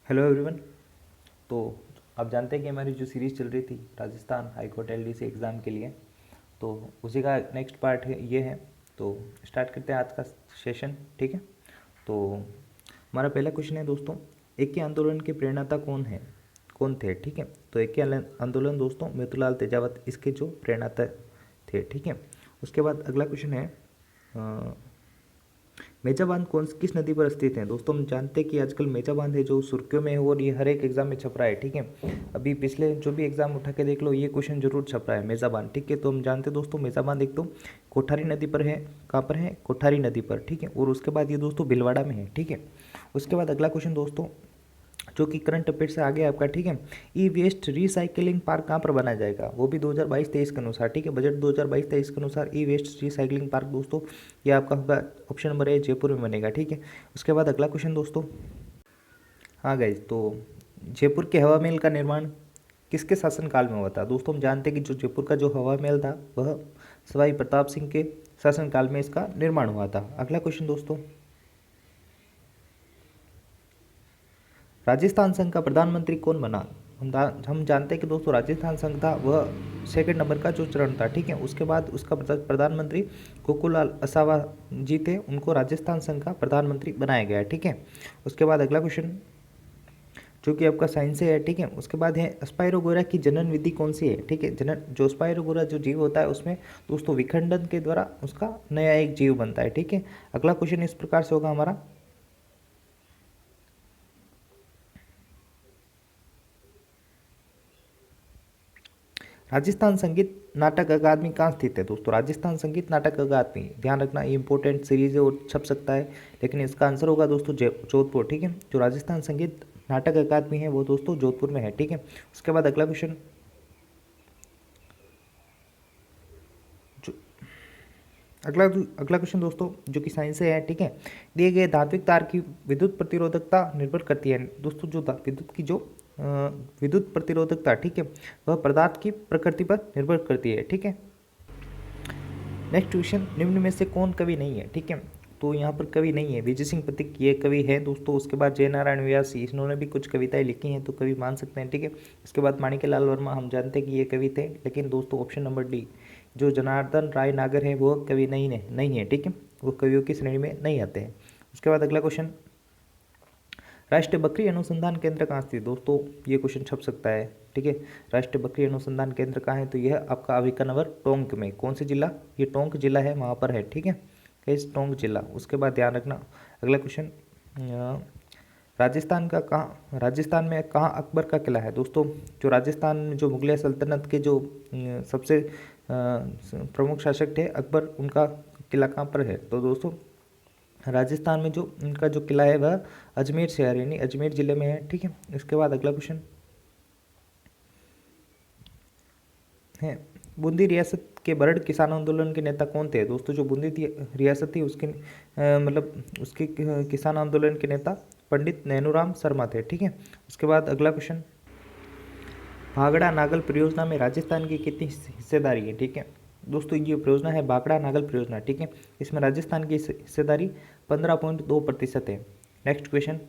Hello everyone. तो आप जानते हैं कि हमारी जो सीरीज़ चल रही थी Rajasthan high court LDC exam के लिए, तो उसी का नेक्स्ट पार्ट है ये है। तो स्टार्ट करते हैं आज का सेशन। ठीक है, तो हमारा पहला क्वेश्चन है दोस्तों, एक ही आंदोलन के प्रेरणाता कौन थे। ठीक है, तो एक ही आंदोलन दोस्तों मोतीलाल तेजावत इसके जो प्रेरणाता थे। ठीक है, उसके बाद अगला क्वेश्चन है मेजा बांध किस नदी पर स्थित है। दोस्तों हम जानते हैं कि आजकल मेजा बांध है जो सुर्खियों में है और ये हर एक एग्जाम में छप रहा है। ठीक है, अभी पिछले जो भी एग्जाम उठा के देख लो ये क्वेश्चन जरूर छप रहा है मेजा बांध। ठीक है, तो हम जानते हैं दोस्तों मेजा बांध एक तो कोठारी नदी पर है। कहाँ पर है? कोठारी नदी पर। ठीक है, और उसके बाद ये दोस्तों भीलवाड़ा में है। ठीक है, उसके बाद अगला क्वेश्चन दोस्तों जो कि करंट अफेयर से आगे आपका। ठीक है, ई वेस्ट रिसाइकलिंग पार्क कहाँ पर बनाया जाएगा, वो भी 2022-23 के अनुसार। ठीक है, बजट 2022-23 के अनुसार ई वेस्ट रिसाइकलिंग पार्क दोस्तों ये आपका होगा ऑप्शन नंबर ए जयपुर में बनेगा। ठीक है, उसके बाद अगला क्वेश्चन दोस्तों, हाँ गाइज, तो जयपुर के हवा महल का निर्माण किसके शासनकाल में हुआ था। दोस्तों हम जानते हैं कि जो जयपुर का जो हवा महल था वह सवाई प्रताप सिंह के शासनकाल में इसका निर्माण हुआ था। अगला क्वेश्चन दोस्तों, राजस्थान संघ का प्रधानमंत्री कौन बना। हम जानते हैं कि दोस्तों राजस्थान संघ था वह सेकंड नंबर का जो चरण था। ठीक है, उसके बाद उसका प्रधानमंत्री गोकुललाल असावा जी थे, उनको राजस्थान संघ का प्रधानमंत्री बनाया गया है। ठीक है, उसके बाद अगला क्वेश्चन जो कि आपका साइंस से है। ठीक है, उसके बाद है स्पाइरोगोरा की जनन विधि कौन सी है। ठीक है, जनन जो स्पाइरोगोरा जो जीव होता है उसमें दोस्तों विखंडन के द्वारा उसका नया एक जीव बनता है। ठीक है, अगला क्वेश्चन इस प्रकार से होगा हमारा, राजस्थान संगीत नाटक अकादमी कहाँ स्थित है। दोस्तों राजस्थान संगीत नाटक अकादमी, ध्यान रखना ये इंपॉर्टेंट सीरीज है और छप सकता है, लेकिन इसका आंसर होगा दोस्तों जोधपुर। ठीक है, जो राजस्थान संगीत नाटक अकादमी है वो दोस्तों जोधपुर में है। ठीक है, उसके बाद अगला क्वेश्चन जो अगला अगला क्वेश्चन दोस्तों जो कि साइंस से है। ठीक है, दिए गए धात्विक तार की विद्युत प्रतिरोधकता निर्भर करती है। दोस्तों जो विद्युत की जो विद्युत प्रतिरोधकता, ठीक है, वह पदार्थ की प्रकृति पर निर्भर करती है। ठीक है, नेक्स्ट क्वेश्चन, निम्न में से कौन कवि नहीं है। ठीक है, तो यहाँ पर कवि नहीं है, विजय सिंह पथिक ये कवि है दोस्तों। उसके बाद जय नारायण व्यास इन्होंने भी कुछ कविताएं लिखी हैं तो कवि मान सकते हैं। ठीक है, उसके बाद माणिक्यलाल वर्मा हम जानते हैं कि ये कवि थे, लेकिन दोस्तों ऑप्शन नंबर डी जो जनार्दन राय नागर है वो कवि नहीं है। ठीक है, वो कवियों की श्रेणी में नहीं आते हैं। उसके बाद अगला क्वेश्चन, राष्ट्रीय बकरी अनुसंधान केंद्र कहाँ स्थित। दोस्तों ये क्वेश्चन छप सकता है। ठीक है, राष्ट्रीय बकरी अनुसंधान केंद्र कहाँ है, तो यह आपका अभिकनवर टोंक में। कौन सी जिला, ये टोंक जिला है, वहाँ पर है। ठीक है, इस टोंक जिला। उसके बाद ध्यान रखना अगला क्वेश्चन, राजस्थान में कहाँ अकबर का किला है। दोस्तों जो राजस्थान में जो मुगलिया सल्तनत के जो सबसे प्रमुख शासक थे अकबर, उनका किला कहाँ पर है, तो दोस्तों राजस्थान में जो उनका जो किला है वह अजमेर शहर यानी अजमेर जिले में है। ठीक है, इसके बाद अगला क्वेश्चन है, बूंदी रियासत के बरड़ किसान आंदोलन के नेता कौन थे। दोस्तों जो बूंदी रियासत थी उसके मतलब उसके किसान आंदोलन के नेता पंडित नैनूराम शर्मा थे। ठीक है, उसके बाद अगला क्वेश्चन, भाखड़ा नागल परियोजना में राजस्थान की कितनी हिस्सेदारी है। ठीक है, दोस्तों ये परियोजना है भाखड़ा नागल परियोजना। ठीक है, इसमें राजस्थान की हिस्सेदारी 15.2% है। नेक्स्ट क्वेश्चन,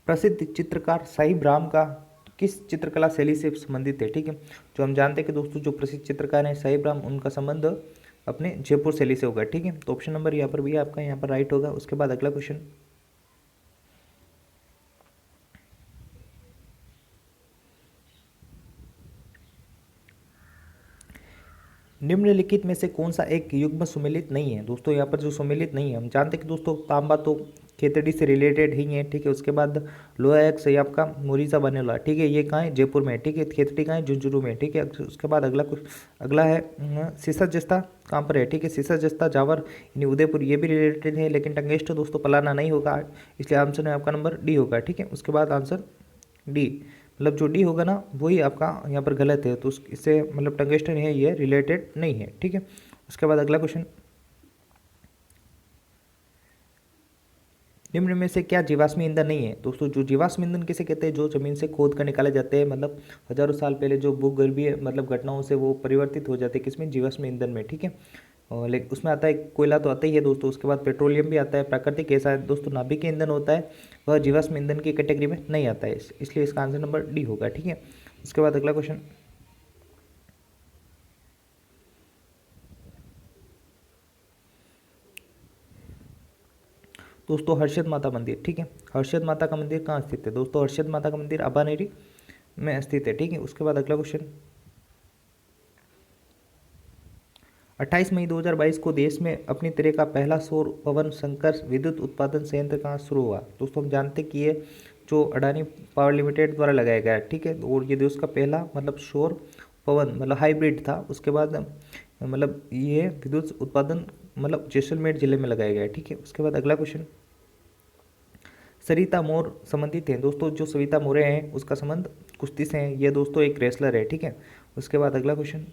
प्रसिद्ध चित्रकार साहिब राम का किस चित्रकला शैली से संबंधित है। ठीक है, जो हम जानते हैं कि दोस्तों जो प्रसिद्ध चित्रकार हैं साहिब राम, उनका संबंध अपने जयपुर शैली से होगा। ठीक है, तो ऑप्शन नंबर यहाँ पर भी आपका यहाँ पर राइट होगा। उसके बाद अगला क्वेश्चन, निम्नलिखित में से कौन सा एक युग्म सुमेलित नहीं है। दोस्तों यहाँ पर जो सुमेलित नहीं है, हम जानते हैं कि दोस्तों तांबा तो खेतड़ी से रिलेटेड ही है। ठीक है, उसके बाद लोहा एक सही आपका मुरीसा बनेला। ठीक है, ये कहाँ है, जयपुर में है। ठीक है, खेतड़ी कहाँ है, झुंझुनू में। ठीक है, उसके बाद अगला है सीसा जस्ता कहाँ पर है। ठीक है, सीसा जस्ता जावर यानी उदयपुर, ये भी रिलेटेड है, लेकिन टंगेस्ट दोस्तों पलाना नहीं होगा, इसलिए आंसर है आपका नंबर डी होगा। ठीक है, उसके बाद आंसर डी, मतलब जो डी होगा ना वही आपका यहाँ पर गलत है, तो इससे मतलब टंगस्टन है ये रिलेटेड नहीं है। ठीक है, उसके बाद अगला क्वेश्चन, निम्न में से क्या जीवाश्म ईंधन नहीं है। दोस्तों जो जीवाश्म ईंधन किसे कहते हैं, जो जमीन से खोद कर निकाले जाते हैं, मतलब हजारों साल पहले जो भूगर्भीय मतलब घटनाओं से वो परिवर्तित हो जाते हैं किसमें, जीवाश्म ईंधन में। ठीक है, और लेकिन उसमें आता है कोयला तो आता ही है दोस्तों, उसके बाद पेट्रोलियम भी आता है, प्राकृतिक गैस है दोस्तों, नाभिकीय ईंधन होता है, वह जीवाश्म ईंधन की कैटेगरी में नहीं आता है, इसलिए इसका आंसर नंबर डी होगा। ठीक है, उसके बाद अगला क्वेश्चन दोस्तों, हर्षद माता मंदिर। ठीक है, हर्षद माता का मंदिर कहाँ स्थित है दोस्तों? हर्षद माता का मंदिर अबानेरी में स्थित है। ठीक है, उसके बाद अगला क्वेश्चन 28 मई 2022 को देश में अपनी तरह का पहला सौर पवन संकर विद्युत उत्पादन संयंत्र कहाँ शुरू हुआ दोस्तों? हम जानते हैं कि ये जो अडानी पावर लिमिटेड द्वारा लगाया गया है। ठीक है, और ये देश का पहला मतलब सौर पवन मतलब हाइब्रिड था। उसके बाद मतलब ये विद्युत उत्पादन मतलब जैसलमेर जिले में लगाया गया है। ठीक है, उसके बाद अगला क्वेश्चन सरिता मोर संबंधित हैं दोस्तों, जो सविता मोरे हैं उसका संबंध कुश्ती से है, ये दोस्तों एक रेसलर है। ठीक है, उसके बाद अगला क्वेश्चन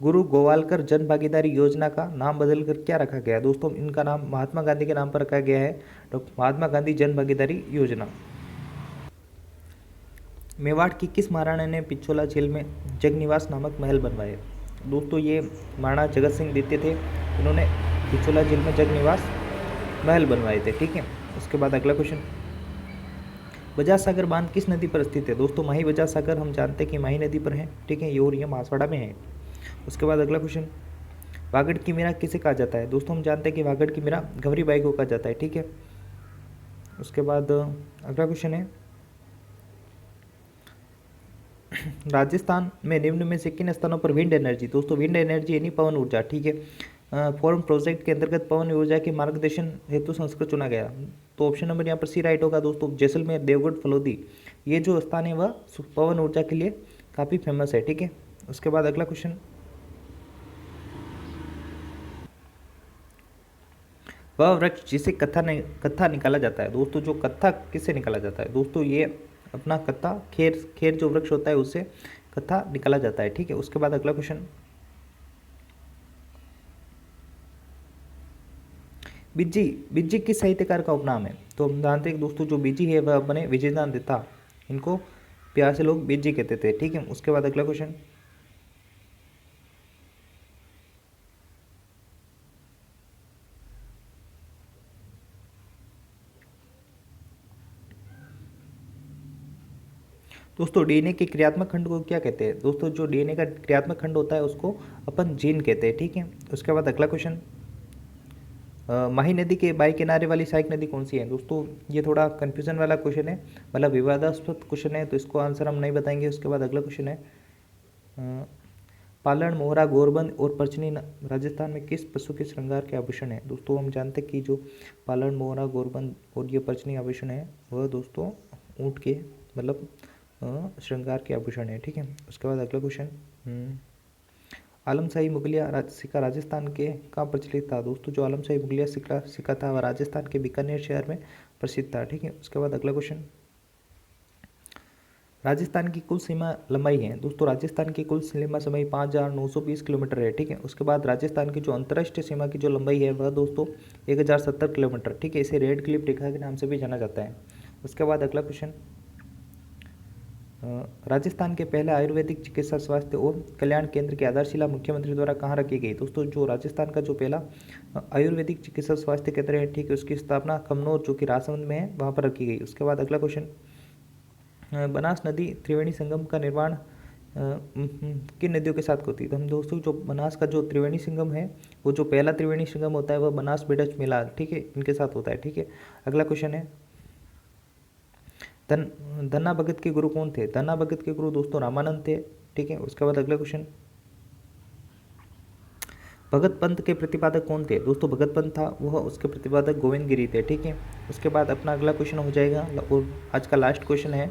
गुरु गोवालकर जन भागीदारी योजना का नाम बदलकर क्या रखा गया है दोस्तों? इनका नाम महात्मा गांधी के नाम पर रखा गया है, तो महात्मा गांधी जन भागीदारी योजना। मेवाड़ की किस महाराणा ने पिछोला झील में जगनिवास नामक महल बनवाए दोस्तों? ये महाराणा जगत सिंह द्वितीय थे, इन्होंने पिछोला झील में जगनिवास महल बनवाए थे। ठीक है, उसके बाद अगला क्वेश्चन बजाज सागर बांध किस नदी पर स्थित है दोस्तों? माही बजाज सागर हम जानते हैं कि माही नदी पर है। ठीक है, और ये मासवाड़ा में है। उसके बाद अगला क्वेश्चन वागड़ की मीरा किसे कहा जाता है दोस्तों? हम जानते हैं कि वागड़ की मीरा गौरी बाई को कहा जाता है। ठीक है, उसके बाद अगला क्वेश्चन है राजस्थान में निम्न में से किन स्थानों पर विंड एनर्जी दोस्तों? विंड एनर्जी यानी पवन ऊर्जा। ठीक है, फॉर्म प्रोजेक्ट के अंतर्गत पवन ऊर्जा के मार्गदर्शन हेतु संस्कृत चुना गया, तो ऑप्शन नंबर यहाँ पर सी राइट होगा दोस्तों। जैसलमेर, देवगढ़, फलोदी, ये जो स्थान है वह पवन ऊर्जा के लिए काफ़ी फेमस है। ठीक है, उसके बाद अगला क्वेश्चन वह वृक्ष जिसे कत्था निकाला जाता है दोस्तों, जो कत्था किससे निकाला जाता है दोस्तों? ये अपना कत्था खेर खेर जो वृक्ष होता है उससे कत्था निकाला जाता है। ठीक है, उसके बाद अगला क्वेश्चन बिज्जी बिज्जी किस साहित्यकार का उपनाम है? तो हम जानते हैं कि दोस्तों जो बिज्जी है वह बने विजयदान देता, इनको प्यार से लोग बिज्जी कहते थे। ठीक है, उसके बाद अगला क्वेश्चन दोस्तों डीएनए के क्रियात्मक खंड को क्या कहते हैं दोस्तों? जो डीएनए का क्रियात्मक खंड होता है उसको अपन जीन कहते हैं। ठीक है, उसके बाद अगला क्वेश्चन माही नदी के बाई किनारे वाली सहायक नदी कौन सी है दोस्तों? ये थोड़ा कंफ्यूजन वाला क्वेश्चन है, मतलब विवादास्पद क्वेश्चन है, तो इसको आंसर हम नहीं बताएंगे। उसके बाद अगला क्वेश्चन है पालन, मोहरा, गोरबंद और परचनी राजस्थान में किस पशु के श्रृंगार के आभूषण है दोस्तों? हम जानते हैं कि जो पालन, मोहरा, गोरबंद और ये परचनी आभूषण है वह दोस्तों ऊँट के मतलब श्रृंगार के आभूषण है। ठीक है, उसके बाद अगला क्वेश्चन आलमशाही मुगलिया सिक्का राजस्थान के कहाँ प्रचलित था दोस्तों? जो आलमशाही मुगलिया सिक्का था वह राजस्थान के बीकानेर शहर में प्रसिद्ध था। ठीक है, उसके बाद अगला क्वेश्चन राजस्थान की कुल सीमा लंबाई है दोस्तों? राजस्थान की कुल सीमा लंबाई 5,920 किलोमीटर है। ठीक है, उसके बाद राजस्थान की जो अंतर्राष्ट्रीय सीमा की जो लंबाई है वह दोस्तों 1,070 किलोमीटर। ठीक है, इसे रेड क्लिफ रेखा के नाम से भी जाना जाता है। उसके बाद अगला क्वेश्चन राजस्थान के पहले आयुर्वेदिक चिकित्सा स्वास्थ्य और कल्याण केंद्र की आधारशिला मुख्यमंत्री द्वारा कहाँ रखी गई दोस्तों? जो राजस्थान का जो पहला आयुर्वेदिक चिकित्सा स्वास्थ्य केंद्र है, ठीक है, उसकी स्थापना कमनौर जो कि राजसमंद में है वहाँ पर रखी गई। उसके बाद अगला क्वेश्चन बनास नदी त्रिवेणी संगम का निर्माण किन नदियों के साथ होती है? तो हम दोस्तों जो बनास का जो त्रिवेणी संगम है वो जो पहला त्रिवेणी संगम होता है वह बनास, बेडच, मेलाल, ठीक है, इनके साथ होता है। ठीक है, अगला क्वेश्चन है धन्ना भगत के गुरु कौन थे? धन्ना भगत के गुरु दोस्तों रामानंद थे। ठीक है, उसके बाद अगला क्वेश्चन भगत पंथ के प्रतिपादक कौन थे दोस्तों? भगत पंथ था वह उसके प्रतिपादक गोविंद गिरी थे। ठीक है, उसके बाद अपना अगला क्वेश्चन हो जाएगा और आज का लास्ट क्वेश्चन है